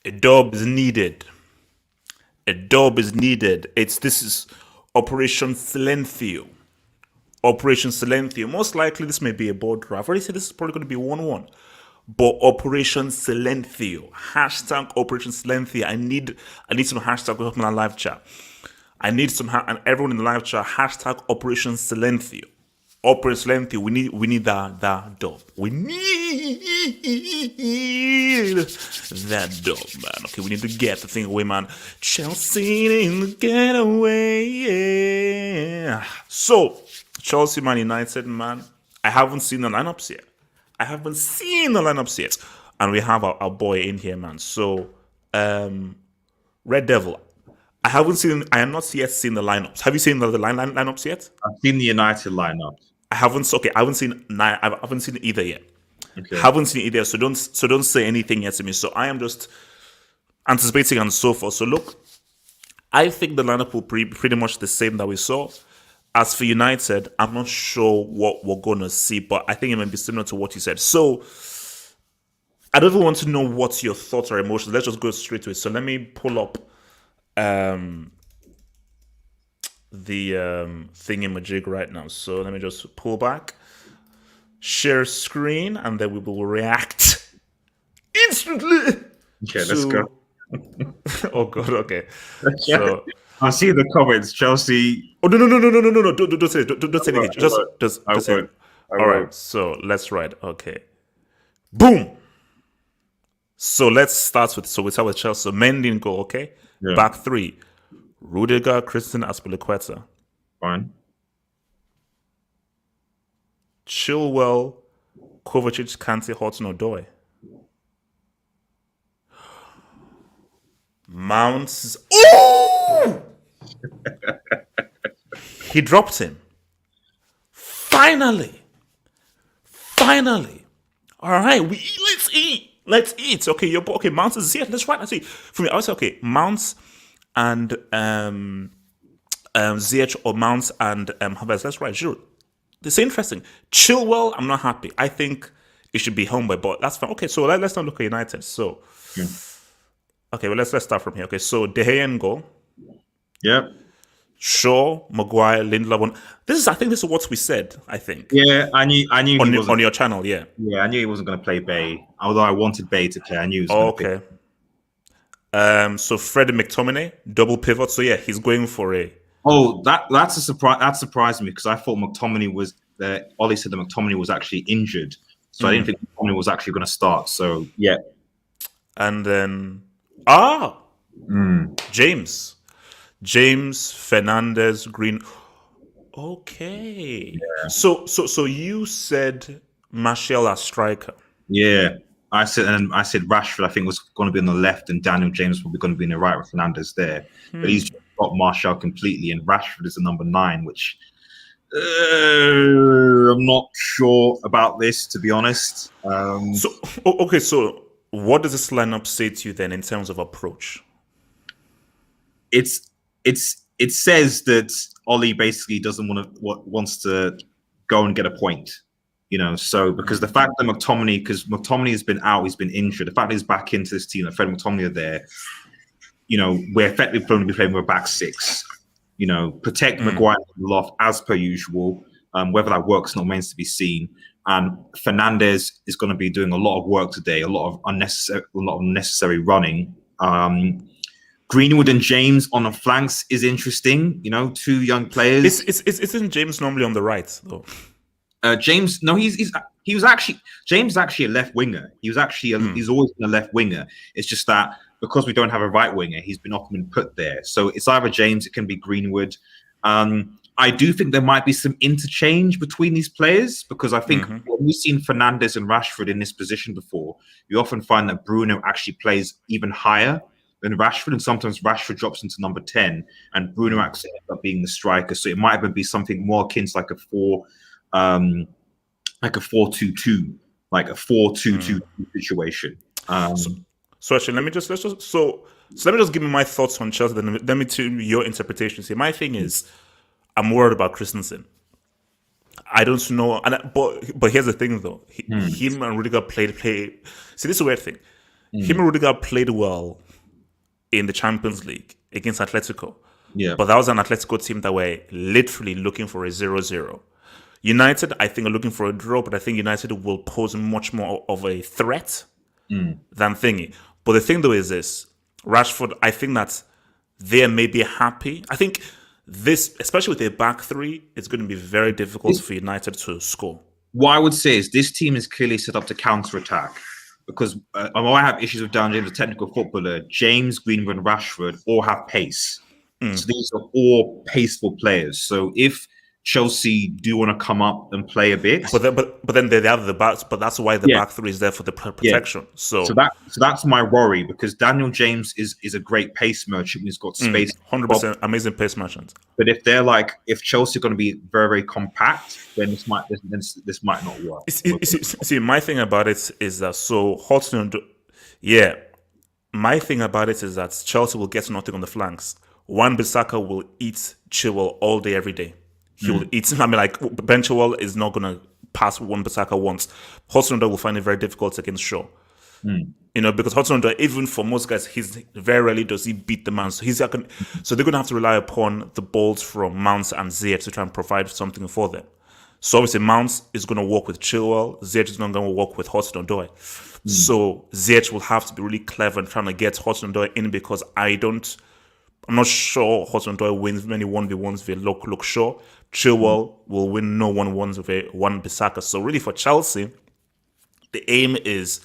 A dub is needed. A dub is needed. This is Operation Silencio. Operation Silencio. Most likely this may be a board draft. I've already said this is probably going to be 1-1. But Operation Silencio. Hashtag Operation Silencio. I need some hashtag up in our live chat. I need some and everyone in the live chat, hashtag Operation Silencio. Operation Silencio. We need that dub. We need that dub, man. Okay, we need to get the thing away, man. Chelsea in the getaway. Yeah. So, Chelsea Man United, man. I haven't seen the lineups yet. And we have our boy in here, man. So, Red Devil. I am not yet seen the lineups. Have you seen the lineups yet? I've seen the United lineup. I haven't seen either yet. Okay. Haven't seen either. So don't say anything yet to me. So I am just anticipating and so forth. So look, I think the lineup will be pretty much the same that we saw. As for United, I'm not sure what we're going to see, but I think it might be similar to what you said. So I don't even want to know what your thoughts or emotions. Let's just go straight to it. So let me pull up the thingamajig right now. So let me just pull back, share screen, and then we will react instantly. Okay, let's go. Oh god, okay. So I see the comments. Chelsea. Oh no! Don't say it. Don't say anything. Just say it. All right. So let's write. Okay. Boom. So let's start with. So we start with Chelsea. So Mendy in goal. Okay. Yeah. Back three. Rudiger, Christensen, Azpilicueta. Fine. Chilwell, Kovacic, Kante, Hudson-Odoi. Mounts. Oh! He dropped him. Finally. All right, let's eat. Okay, okay. Mounts is here. Let's write. Let's see. For me, I would say okay. Mounts and Ziyech or Mounts and Havertz. Let's write. Sure. This is interesting. Chilwell, I'm not happy. I think it should be Homeboy, but that's fine. Okay, so let's not look at United. So, okay, well let's start from here. Okay, so De Gea in goal. Yep. Shaw, Maguire, Lindelof. I think this is what we said. I think. Yeah, I knew on your channel. Yeah. Yeah, I knew he wasn't going to play Bay. Although I wanted Bay to play, I knew he was going to play. So Fred and McTominay, double pivot. So yeah, he's going for a. Oh, that's a surprise. That surprised me because I thought McTominay was there. Ollie said that McTominay was actually injured, so I didn't think McTominay was actually going to start. So yeah, and then James Fernandez Green. Okay, yeah. So you said Martial as striker. Yeah, I said Rashford I think was going to be on the left and Daniel James probably going to be in the right with Fernandez there, but he's got Martial completely and Rashford is the number 9, which I'm not sure about this to be honest. So what does this lineup say to you then in terms of approach? It says that Ollie basically wants to go and get a point, so because the fact that McTominay has been out, he's been injured, the fact that he's back into this team, that Fred McTominay are there, we're effectively going to be playing with a back 6, protect Maguire Lindelof as per usual. Whether that works not remains to be seen. And Fernandez is going to be doing a lot of work today, a lot of unnecessary running. Greenwood and James on the flanks is interesting. 2 young players. Isn't James normally on the right though? James, no, James is actually a left winger. He was actually he's always been a left winger. It's just that because we don't have a right winger, he's been often put there. So it's either James, it can be Greenwood. I do think there might be some interchange between these players because I think when we've seen Fernandez and Rashford in this position before, you often find that Bruno actually plays even higher than Rashford, and sometimes Rashford drops into number 10 and Bruno actually ends up being the striker. So it might even be something more akin to like a 4-2-2, like a 4-2-2 situation. So actually, let me just give me my thoughts on Chelsea. Then let me to your interpretation. See, my thing is, I'm worried about Christensen. I don't know, but here's the thing though. Him and Rudiger played. See, this is a weird thing. Him and Rudiger played well in the Champions League against Atletico. Yeah. But that was an Atletico team that were literally looking for a 0-0. United, I think, are looking for a draw, but I think United will pose much more of a threat than thingy. But the thing, though, is this. Rashford, I think that they may be happy. I think this, especially with a back three, it's going to be very difficult for United to score. What I would say is this team is clearly set up to counter-attack because I have issues with Dan James, a technical footballer. James, Greenwood, and Rashford all have pace. So these are all paceful players. So if Chelsea do want to come up and play a bit, but then they have the backs. But that's why the back three is there for the protection. So that's my worry because Daniel James is a great pace merchant. He's got space, 100% amazing pace merchant. But if Chelsea are going to be very, very compact, then this might not work. See, my thing about it is that my thing about it is that Chelsea will get nothing on the flanks. Wan-Bissaka will eat Chilwell all day, every day. He will eat. I mean, like Ben Chilwell is not going to pass Wan-Bissaka once. Hudson-Odoi will find it very difficult against Shaw. Because Hudson-Odoi, even for most guys, he's very rarely does he beat the man. So they're going to have to rely upon the balls from Mounts and Ziyech to try and provide something for them. So obviously Mounts is going to work with Chilwell. Ziyech is not going to work with Hudson-Odoi. So Ziyech will have to be really clever in trying to get Hudson-Odoi in because I'm not sure Hudson-Odoi wins many 1v1s with Luke Shaw. Chilwell will win no 1v1s with Wan-Bissaka. So really for Chelsea, the aim is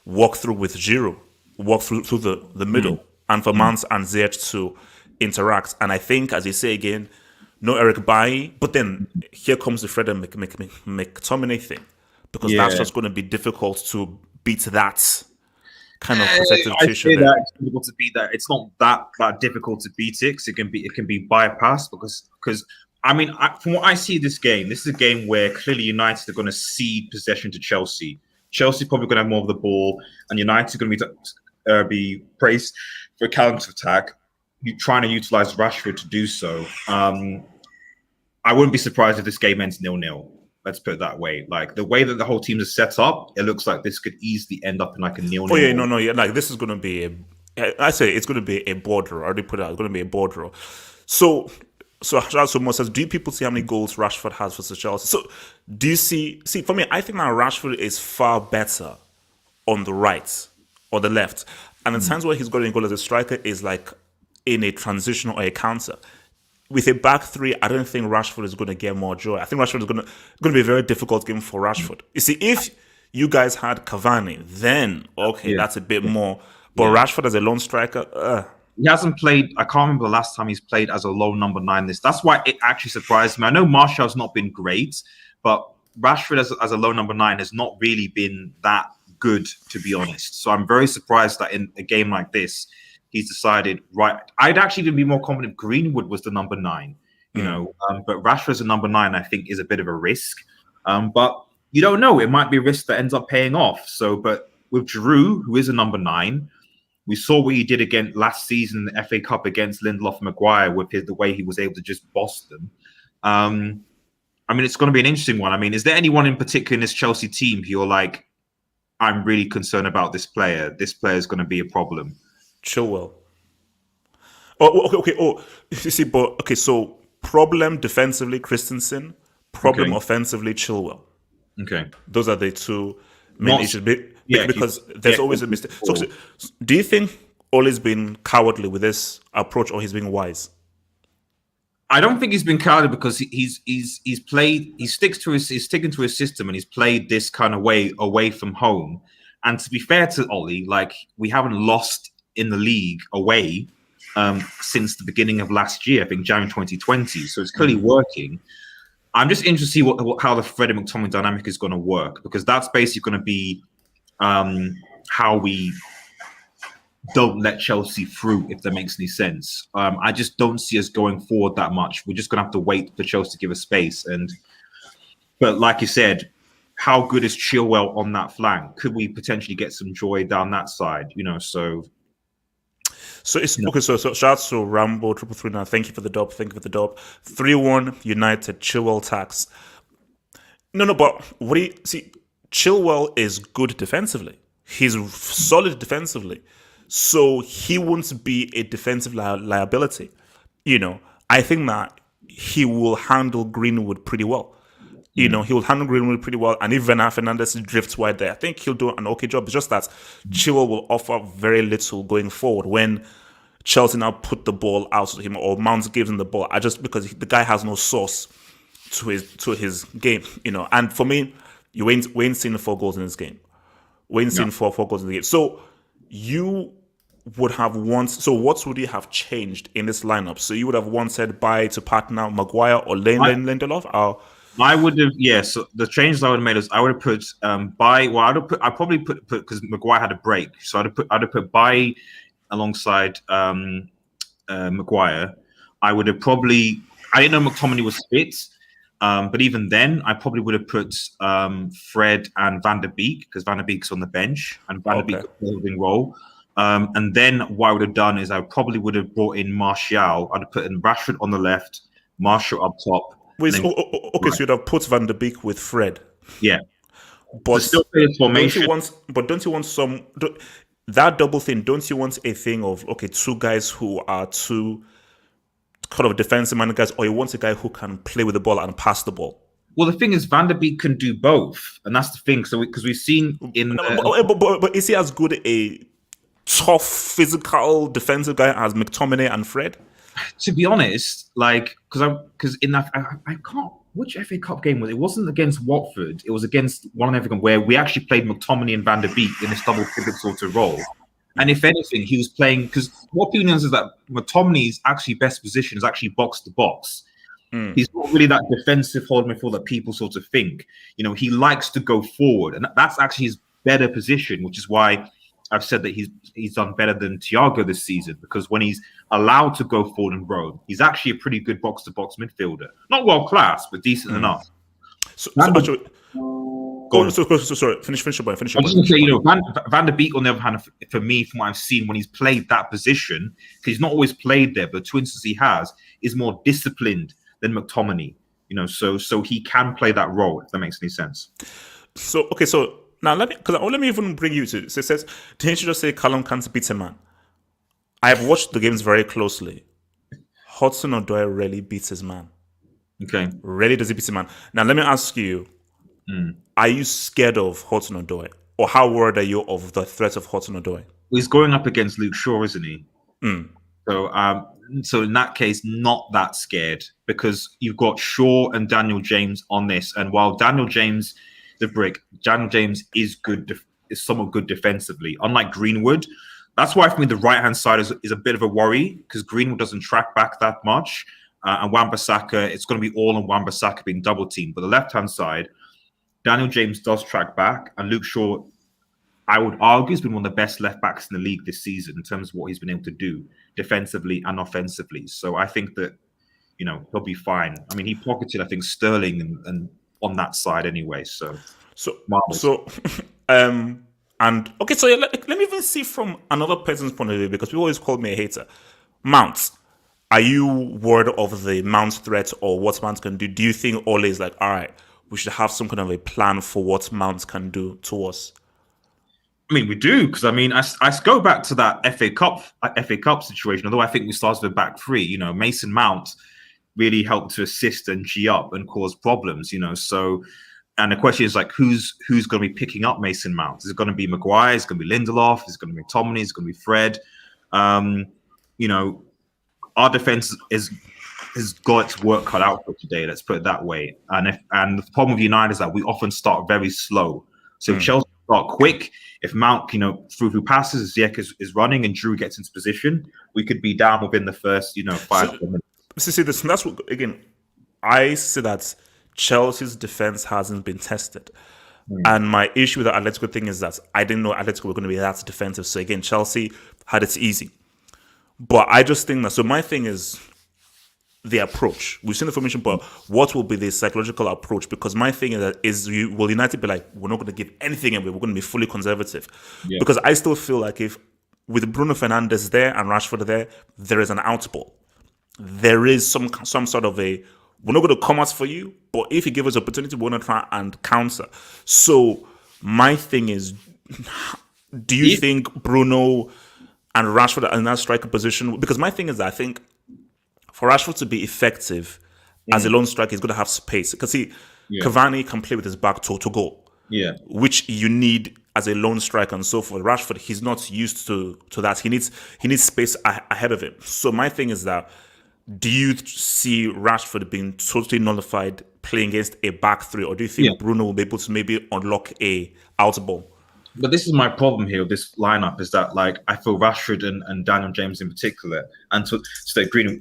walk through with Giroud, walk through the middle, and for Mount and Ziyech to interact. And I think, as you say again, no Eric Bailly, but then here comes the Fred and McTominay thing, because that's just going to be difficult to beat that kind of protective tissue. It's difficult to beat that. It's not that difficult to beat it. 'Cause it can be bypassed because I mean, from what I see this is a game where clearly United are going to cede possession to Chelsea. Chelsea's probably going to have more of the ball, and United are going to be praised for counter-attack. You're trying to utilize Rashford to do so. I wouldn't be surprised if this game ends 0-0. Let's put it that way. Like the way that the whole team is set up, it looks like this could easily end up in like a 0-0. Oh yeah, no, yeah. Like this is going to be I say it's going to be a board draw. I already put it out. It's going to be a board draw. So Mo says, do people see how many goals Rashford has versus Chelsea? So do you see for me, I think that Rashford is far better on the right or the left. And the times where he's got a goal as a striker is like in a transition or a counter. With a back three, I don't think Rashford is going to get more joy. I think Rashford is going to be a very difficult game for Rashford. You see, if you guys had Cavani, then that's a bit more. But Rashford as a lone striker, he hasn't played. I can't remember the last time he's played as a lone number 9. That's why it actually surprised me. I know Martial's not been great, but Rashford as a lone number 9 has not really been that good, to be honest. So I'm very surprised that in a game like this, he's decided, right, I'd actually even be more confident if Greenwood was the number 9, but Rashford as a number 9, I think, is a bit of a risk. But you don't know. It might be a risk that ends up paying off. So, but with Giroud, who is a number 9, we saw what he did again last season in the FA Cup against Lindelof and Maguire with the way he was able to just boss them. I mean, it's going to be an interesting one. I mean, is there anyone in particular in this Chelsea team who you're like, I'm really concerned about this player. This player is going to be a problem. Chilwell. So problem defensively, Christensen. Problem offensively, Chilwell. Okay. Those are the two main issues. Because there's always a mistake. So, do you think Ole's been cowardly with this approach, or he's being wise? I don't think he's been cowardly because he's sticking to his system, and he's played this kind of way away from home. And to be fair to Ole, like we haven't lost in the league away since the beginning of last year, I think January 2020. So it's clearly working. I'm just interested to see how the Freddie McTominay dynamic is going to work, because that's basically going to be how we don't let Chelsea through, if that makes any sense. I just don't see us going forward that much. We're just going to have to wait for Chelsea to give us space. But like you said, how good is Chilwell on that flank? Could we potentially get some joy down that side? So it's okay. So shout out to Rambo 333. Thank you for the dub. 3-1 United. Chilwell tax. No, but what do you see? Chilwell is good defensively. He's solid defensively, so he won't be a defensive liability. I think that he will handle Greenwood pretty well. He will handle Greenwood pretty well, and if Werner Fernandez drifts wide there, I think he'll do an okay job. It's just that Chilwell will offer very little going forward when Chelsea now put the ball out to him or Mount gives him the ball. Because the guy has no source to his game, And for me, you ain't seen 4 goals in this game. We ain't seen 4 goals in the game. So you would have wanted. So what would you have changed in this lineup? So you would have wanted Bailly to partner Maguire or Lindelof. Or I would have, So the changes I would have made is I would have put Bailly. Well, I probably put because Maguire had a break, so I'd have put Bailly alongside Maguire. I would have probably. I didn't know McTominay was fit. But even then, I probably would have put Fred and Van der Beek because Van der Beek's on the bench and Van der Beek could play a holding role. And then what I would have done is I probably would have brought in Martial. I'd have put in Rashford on the left, Martial up top. Wait, so you'd have put Van der Beek with Fred. Yeah. But still play this formation. Don't you want that double thing? Don't you want a thing of, 2 guys who are 2 kind of defensive minded guys, or you want a guy who can play with the ball and pass the ball? Well, the thing is, Van der Beek can do both, and that's the thing. So, because we've seen in, but is he as good a tough, physical defensive guy as McTominay and Fred? To be honest, because in that I can't. Which FA Cup game was it? It wasn't against Watford. It was against one of them where we actually played McTominay and Van der Beek in this double pivot sort of role. And if anything, he was playing because what people know is that McTominay's actually best position is actually box to box. He's not really that defensive holding midfield that people sort of think. He likes to go forward, and that's actually his better position, which is why I've said that he's done better than Thiago this season, because when he's allowed to go forward and grow, he's actually a pretty good box to box midfielder. Not world class, but decent enough. Sorry. Finish your point. I was just going to say, Van der Beek, on the other hand, for me, from what I've seen, when he's played that position, because he's not always played there, but the 2 instances he has, is more disciplined than McTominay. So he can play that role, if that makes any sense. So now let me even bring you to. So it says, didn't you just say Callum can't beat a man? I have watched the games very closely. Hudson-Odoi rarely beats his man. Okay. Rarely does he beat a man. Now let me ask you. Are you scared of Hudson-Odoi? Or how worried are you of the threat of Hudson-Odoi? He's going up against Luke Shaw, isn't he? So in that case, not that scared, because you've got Shaw and Daniel James on this. And while Daniel James is good, is somewhat good defensively, unlike Greenwood. That's why for me the right-hand side is a bit of a worry, because Greenwood doesn't track back that much. And Wan-Bissaka, it's going to be all on Wan-Bissaka being double teamed. But the left-hand side, Daniel James does track back, and Luke Shaw, I would argue, has been one of the best left backs in the league this season in terms of what he's been able to do defensively and offensively. So I think that he'll be fine. I mean, he pocketed, I think, Sterling and on that side anyway. So let me even see from another person's point of view, because people always call me a hater. Mount, are you worried of the Mount threat or what Mount can do? Do you think Ole is like, all right, we should have some kind of a plan for what Mount can do to us? I mean, we do, because I go back to that FA Cup situation. Although I think we started with back 3. Mason Mount really helped to assist and G up and cause problems. So, and the question is who's going to be picking up Mason Mount? Is it going to be Maguire? Is it going to be Lindelof? Is it going to be McTominay? Is it going to be Fred? Our defense has got its work cut out for today. Let's put it that way. And the problem with United is that we often start very slow. So if Chelsea start quick, if Mount, through passes, Ziyech is running and Drew gets into position, we could be down within the first, 5 minutes. See, that's what, again, I see that Chelsea's defense hasn't been tested. And my issue with the Atletico thing is that I didn't know Atletico were going to be that defensive. So again, Chelsea had it easy. But I just think that, so my thing is the approach. We've seen the formation, but what will be the psychological approach? Because my thing is that will United be like, we're not going to give anything away, we're going to be fully conservative? Yeah. Because I still feel like if with Bruno Fernandes there and Rashford there is an outball. There is some sort of we're not going to come out for you, but if you give us opportunity, we're going to try and counter. So my thing is, Do you think Bruno and Rashford are in that striker position? Because my thing is that I think for Rashford to be effective as a lone striker, he's going to have space. Because Yeah. Cavani can play with his back to goal, Yeah. which you need as a lone striker and so forth. Rashford, he's not used to that. He needs space ahead of him. So my thing is that, do you see Rashford being totally nullified playing against a back three, or do you think Bruno will be able to maybe unlock a out ball? But this is my problem here with this lineup is that, like, I feel Rashford and Daniel James in particular, and to agree,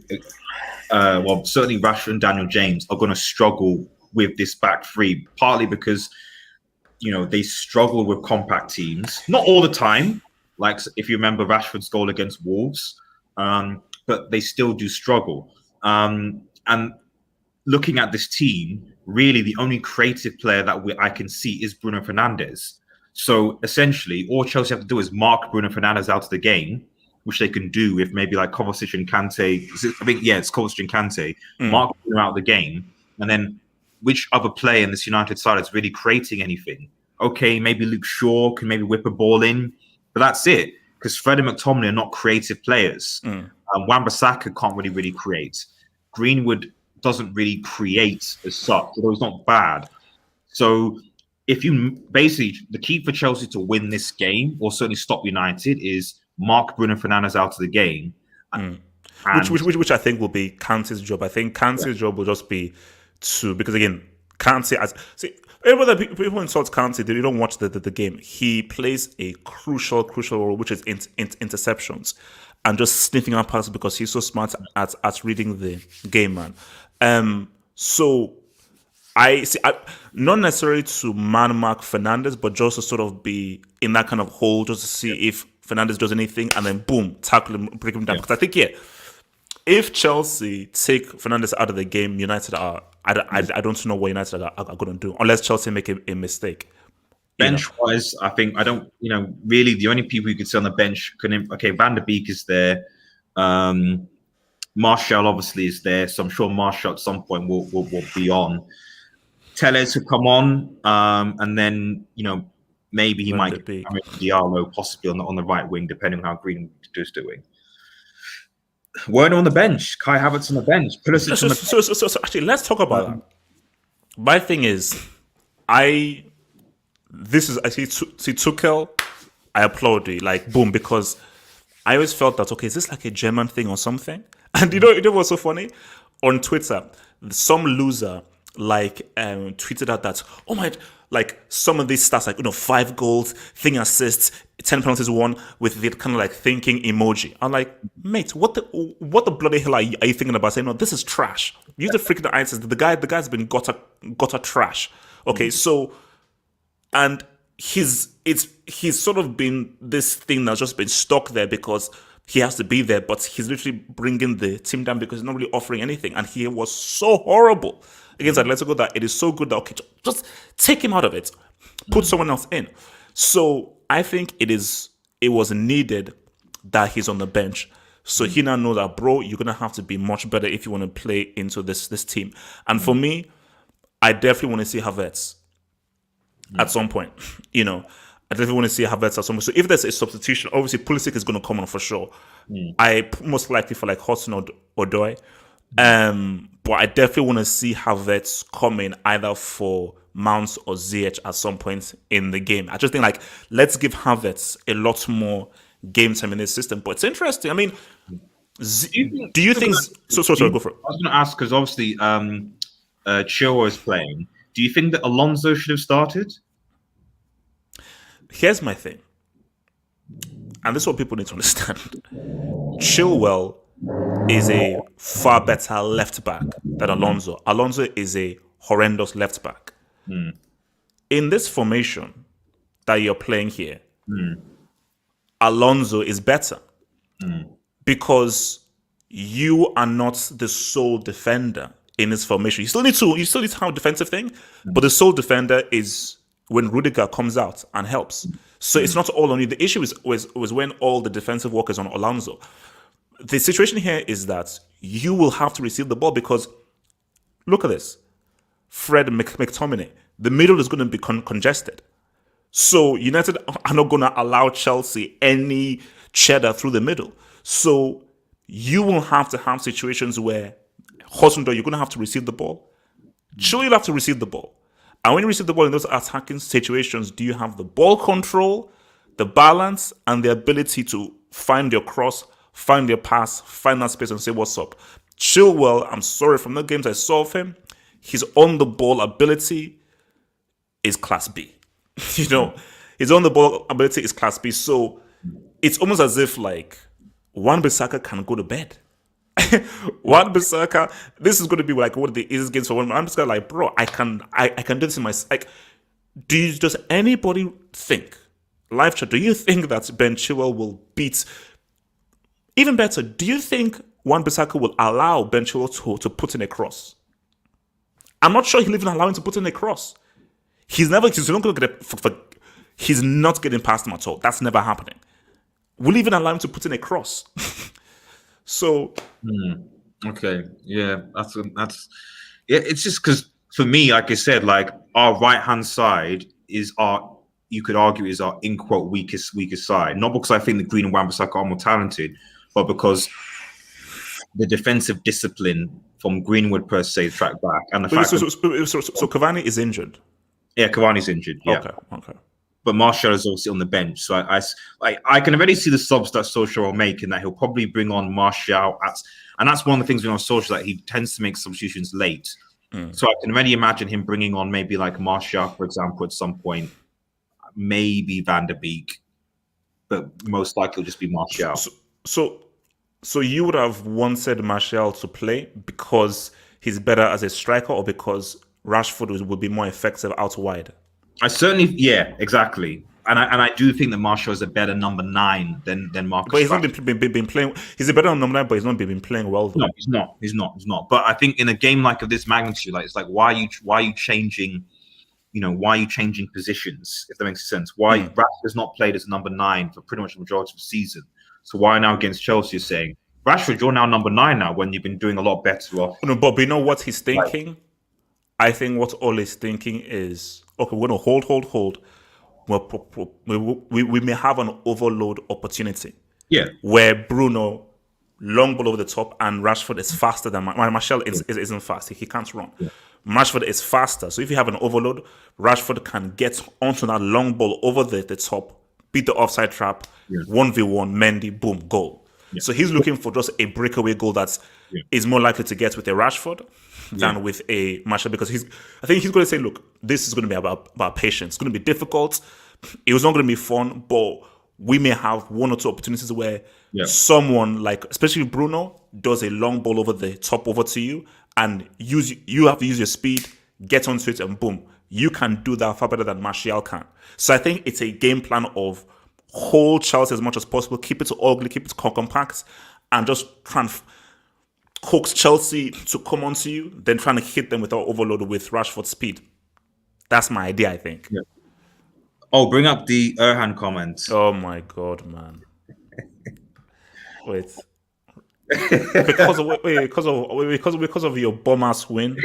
well, certainly Rashford and Daniel James are going to struggle with this back three, partly because, you know, they struggle with compact teams. Not all the time, like if you remember Rashford's goal against Wolves, but they still do struggle. And looking at this team, really the only creative player that I can see is Bruno Fernandes. So essentially, all Chelsea have to do is mark Bruno Fernandes out of the game, which they can do with maybe like Kovacic and Kante. I think, it's Kovacic and Kante. Mark Bruno out of the game, and then which other player in this United side is really creating anything? Okay, maybe Luke Shaw can maybe whip a ball in, but that's it. Because Fred and McTominay are not creative players. Wan-Bissaka can't really create. Greenwood doesn't really create as such, although he's not bad. So if you basically, the key for Chelsea to win this game, or certainly stop United, is mark Bruno Fernandes out of the game. Which I think will be Kante's job. I think Kante's job will just be because again, Kante, people insult Kante, they don't watch the game. He plays a crucial role, which is interceptions and just sniffing out passes because he's so smart at reading the game, man. So I see, not necessarily to man mark Fernandes, but just to sort of be in that kind of hole, just to see if Fernandes does anything, and then boom, tackle him, break him down. Because I think, if Chelsea take Fernandes out of the game, United are. I don't know what United are going to do unless Chelsea make a mistake. Bench-wise, I think really the only people you could see on the bench Van der Beek is there. Martial obviously is there, so I'm sure Martial at some point will be on. Telles could come on, and then maybe he might get Diallo possibly on the right wing, depending on how Greenwood is doing. Werner on the bench, Kai Havertz on the bench. So actually, let's talk about that. My thing is, I see Tuchel, I applaud you, like boom, because I always felt that is this like a German thing or something? And you know what's so funny? On Twitter, some loser tweeted out that some of these stats 5 goals, 3 assists, 10 penalties won with the kind of like thinking emoji. I'm like, mate, what the bloody hell are you thinking about? Saying no, this is trash. Use the freaking answers. The guy's been gutter trash. Okay, so and he's sort of been this thing that's just been stuck there because he has to be there, but he's literally bringing the team down because he's not really offering anything, and he was so horrible against Atletico that it is so good that just take him out of it, put someone else in. So I think it was needed that he's on the bench. So he now knows that, bro, you're gonna have to be much better if you want to play into this team. And for me, I definitely want to see Havertz at some point. I definitely want to see Havertz at some point. So if there's a substitution, obviously Pulisic is going to come on for sure. I most likely for like Hudson or Odoi. But I definitely want to see Havertz come in either for Mount or Ziyech at some point in the game. I just think let's give Havertz a lot more game time in this system. But it's interesting. I mean, do you think? Sorry, go for it. I was going to ask because obviously Chilwell is playing. Do you think that Alonso should have started? Here's my thing, and this is what people need to understand. Chilwell is a far better left back than Alonso. Alonso is a horrendous left back. In this formation that you're playing here, Alonso is better because you are not the sole defender in this formation. You still need to have a defensive thing, but the sole defender is when Rudiger comes out and helps. So it's not all on you. The issue was when all the defensive work is on Alonso. The situation here is that you will have to receive the ball because look at this. Fred McTominay, the middle is going to be congested. So United are not going to allow Chelsea any cheddar through the middle. So you will have to have situations where Hudson, you're going to have to receive the ball. Chile, you'll have to receive the ball. And when you receive the ball in those attacking situations, do you have the ball control, the balance, and the ability to find your cross, find your pass, find that space, and say, what's up? Chilwell, I'm sorry, from the games I saw of him, his on the ball ability is class B. His on the ball ability is class B. So it's almost as if like Wan-Bissaka can go to bed. Wan-Bissaka, this is going to be like one of the easiest games for Wan-Bissaka. Like, bro, I can do this in my like. Does anybody think, live chat? Do you think that Ben Chilwell will beat? Even better, do you think Wan-Bissaka will allow Ben Chilwell to put in a cross? I'm not sure he'll even allow him to put in a cross. He's not going to get he's not getting past him at all. That's never happening. We'll even allow him to put in a cross. So, okay, yeah, that's yeah. It's just because for me, like I said, like our right hand side is our, you could argue, is our in quote weakest side. Not because I think the Green and Wan-Bissaka are more talented, but because the defensive discipline from Greenwood per se track back, and the fact so Cavani is injured. Yeah, Cavani's injured. Yeah. Okay. But Martial is obviously on the bench, so I can already see the subs that Solskjaer will make, and that he'll probably bring on Martial and that's one of the things we know on Solskjaer, that he tends to make substitutions late. So I can already imagine him bringing on maybe like Martial, for example, at some point, maybe Van der Beek, but most likely it'll just be Martial. So you would have wanted Martial to play because he's better as a striker, or because Rashford would be more effective out wide? I certainly, yeah, exactly, and I do think that Martial is a better number 9 than Marcus. But he's not been playing. He's a better number 9, but he's not been playing well. Though. No, he's not. But I think in a game like of this magnitude, like it's like why are you changing? Why are you changing positions? If that makes sense. Why Rashford's not played as number 9 for pretty much the majority of the season. So why now against Chelsea you're saying, Rashford, you're now number 9 now when you've been doing a lot better off? No, but you know what he's thinking? Right. I think what Ole is thinking is, okay, we're going to hold. We may have an overload opportunity. Yeah. Where Bruno, long ball over the top, and Rashford is faster than Martial isn't fast. He can't run. Yeah. Rashford is faster. So if you have an overload, Rashford can get onto that long ball over the top, beat the offside trap, 1v1, Mendy, boom, goal. Yeah. So he's looking for just a breakaway goal that is more likely to get with a Rashford than with a Martial, because I think he's going to say, look, this is going to be about patience. It's going to be difficult. It was not going to be fun, but we may have one or two opportunities where someone, like especially Bruno, does a long ball over the top over to you, and you have to use your speed, get onto it, and boom, you can do that far better than Martial can. So I think it's a game plan of hold Chelsea as much as possible, keep it ugly, keep it compact, and just try and coax Chelsea to come onto you, then trying to hit them without overload with Rashford's speed. That's my idea, I think. Yeah. Oh, bring up the Erhan comments. Oh my God, man! Wait, because of your bum ass win.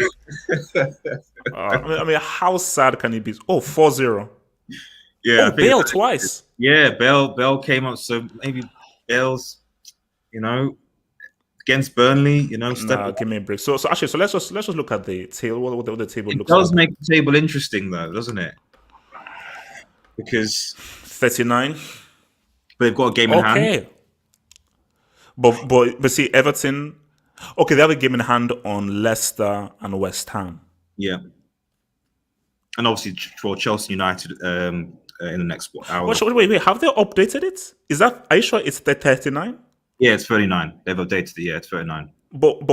I mean, how sad can it be? Oh, 4-0. Yeah, Bale twice. Yeah, Bale came up. So maybe Bale's, against Burnley, give me a break. So actually, let's just look at the table. What the table looks like. It does make the table interesting, though, doesn't it? Because 39. But they've got a game in hand. But see, Everton. Okay, they have a game in hand on Leicester and West Ham. Yeah, and obviously for Chelsea United in the next hour. Wait. Have they updated it? Are you sure it's the 39? Yeah, it's 39. They've updated it. Yeah, it's 39. But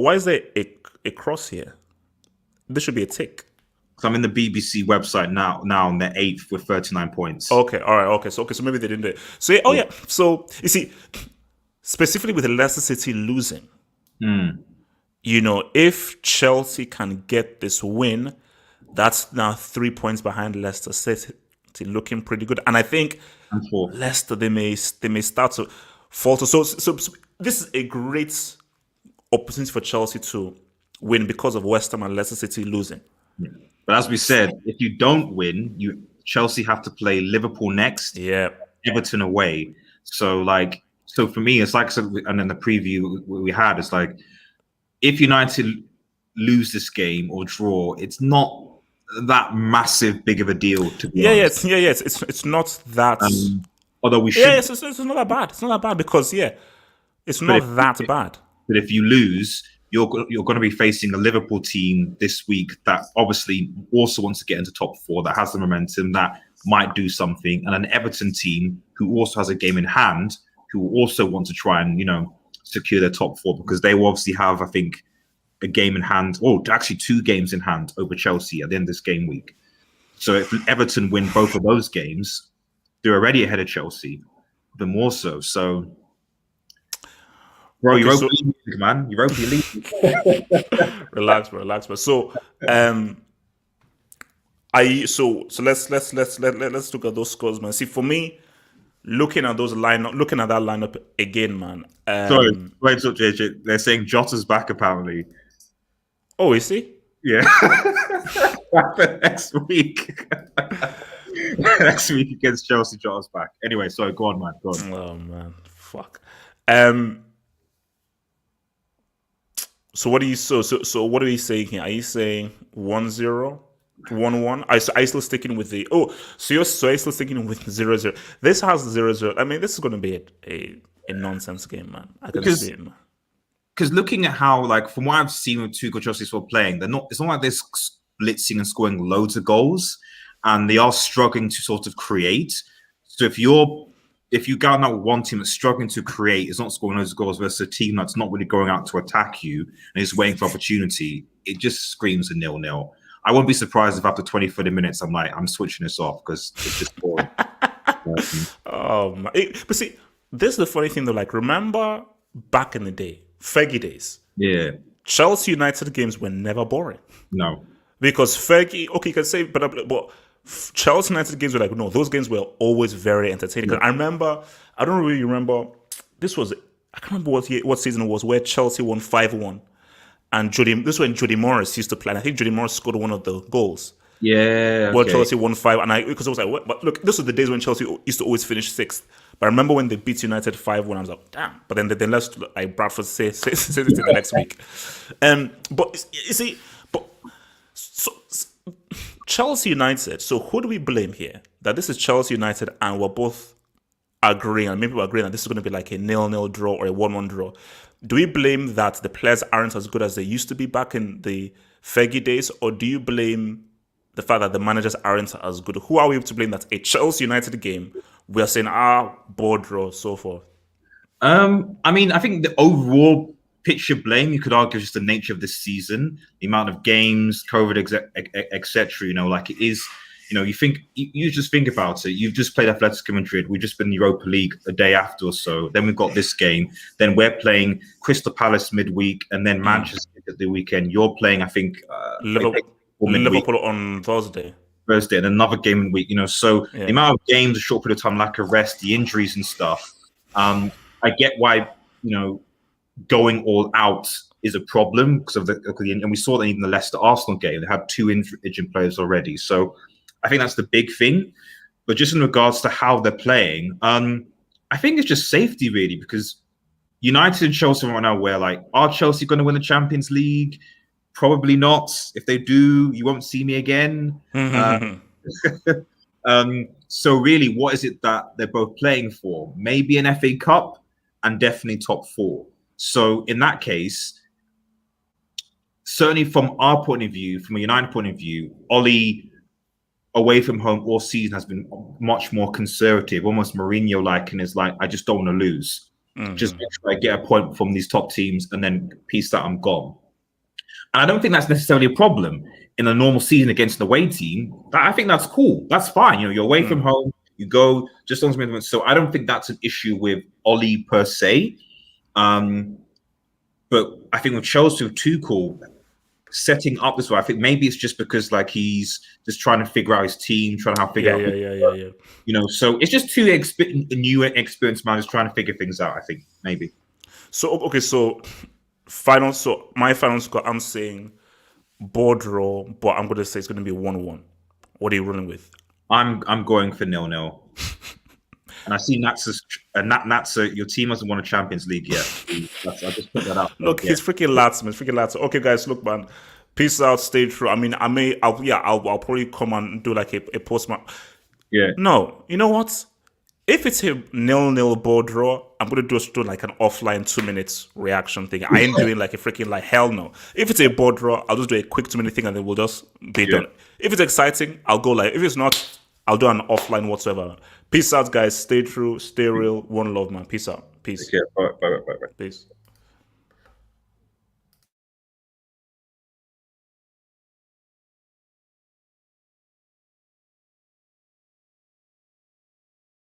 why is there a cross here? This should be a tick. So I'm in the BBC website now on their 8th with 39 points. Okay, all right, okay. So maybe they didn't do it. So yeah. So you see, specifically with Leicester City losing, if Chelsea can get this win, that's now 3 points behind Leicester City, looking pretty good. And I think Leicester they may start to falter. So this is a great opportunity for Chelsea to win because of West Ham and Leicester City losing. Yeah. But as we said, if you don't win, Chelsea have to play Liverpool next, Yeah. Everton away. So for me, it's like, and then the preview we had, it's like, if United lose this game or draw, it's not that massive big of a deal, to be honest. It's not that. Although we Yeah, should, it's not that bad. It's not that bad because it's but not if, that bad. but if you lose, you're going to be facing a Liverpool team this week that obviously also wants to get into top four, that has the momentum, that might do something, and an Everton team who also has a game in hand, who also want to try and secure their top four, because they will obviously have, I think, a game in hand, or actually 2 games in hand over Chelsea at the end of this game week. So if Everton win both of those games, they're already ahead of Chelsea, even more so. So, bro, Okay, Europa League, man, Europa League. relax, bro. So, let's look at those scores, man. See, for me, looking at that lineup again, man. Sorry, wait, so JJ, they're saying Jota's back apparently. Oh, is he? Yeah. Next week. Next week against Chelsea, Jota's back. Anyway, sorry, go on, man. Go on. Oh man, fuck. So what are you so what are you saying here? Are you saying 1-0, 1-1? Are you still sticking with the so you're still sticking with 0-0? This has 0-0. I mean, this is going to be a nonsense game, man. I can see it, man. Because looking at how, like, from what I've seen with Tuchel Chelsea playing, it's not like they're blitzing and scoring loads of goals, and they are struggling to sort of create. So if you go out with one team that's struggling to create, is not scoring loads of goals, versus a team that's not really going out to attack you and is waiting for opportunity, it just screams a 0-0. I wouldn't be surprised if after 20, 30 minutes, I'm switching this off because it's just boring. But see, this is the funny thing though. Like, remember back in the day, Fergie days. Yeah. Chelsea United games were never boring. No. Because Fergie, okay, you can say, but Chelsea United games were like, no, those games were always very entertaining. Yeah. I don't really remember, I can't remember what season it was, where Chelsea won 5-1. And this is when Jody Morris used to play. And I think Jody Morris scored one of the goals. Yeah. Well, Chelsea won 5, and because I was like, what? But look, this was the days when Chelsea used to always finish 6th. But I remember when they beat United 5-1, I was like, damn. But then they left, like, Bradford say it the next week. But you see, so Chelsea United. So who do we blame here? That this is Chelsea United, and we're both agreeing, and maybe we're agreeing that this is going to be like a 0-0 draw or a 1-1 draw. Do we blame that the players aren't as good as they used to be back in the Fergie days, or do you blame the fact that the managers aren't as good? Who are we to blame that a Chelsea United game, we're saying, board draw, so forth? I mean, I think the overall picture blame, you could argue, is just the nature of this season, the amount of games, COVID, etc. Like, it is, you just think about it. You've just played Atletico Madrid. We've just been in the Europa League a day after or so. Then we've got this game. Then we're playing Crystal Palace midweek, and then Manchester at the weekend. You're playing, I think, Liverpool on Thursday, and another game in the week. So the amount of games, a short period of time, lack of rest, the injuries and stuff. I get why going all out is a problem because of and we saw that even the Leicester Arsenal game. They had 2 injured players already. So I think that's the big thing. But just in regards to how they're playing, I think it's just safety, really, because United and Chelsea right now, where, like, are Chelsea going to win the Champions League? Probably not. If they do, you won't see me again. So really, what is it that they're both playing for? Maybe an FA Cup and definitely top 4. So in that case, certainly from our point of view, from a United point of view, Ollie away from home all season has been much more conservative, almost Mourinho-like, and is like, I just don't want to lose. Just make sure I get a point from these top teams and then peace out, I'm gone. And I don't think that's necessarily a problem in a normal season against an away team. I think that's cool. That's fine. You're away from home. You go just on something. So I don't think that's an issue with Ollie per se. But I think with Chelsea, with Tuchel setting up this way, I think maybe it's just because, like, he's just trying to figure out his team, trying to figure out. So it's just 2 new experienced managers trying to figure things out. I think maybe. So okay, so my final score, I'm saying board draw, but I'm going to say it's going to be 1-1. What are you running with? I'm going for 0-0. And I see Natsa. Your team hasn't won a Champions League yet. I just put that out there. Look, he's freaking lads, man. Freaking lads. Okay, guys, look, man. Peace out. Stay true. I mean, I'll probably come and do like a post match. Yeah. No, you know what? If it's a 0-0 ball draw, I'm gonna just do like an offline 2 minutes reaction thing. I ain't doing like a freaking like hell no. If it's a ball draw, I'll just do a quick 2 minute thing and then we'll just be done. If it's exciting, I'll go live. If it's not, I'll do an offline whatsoever. Peace out, guys. Stay true, stay real. One love, man. Peace out. Peace. Okay. Bye. Peace.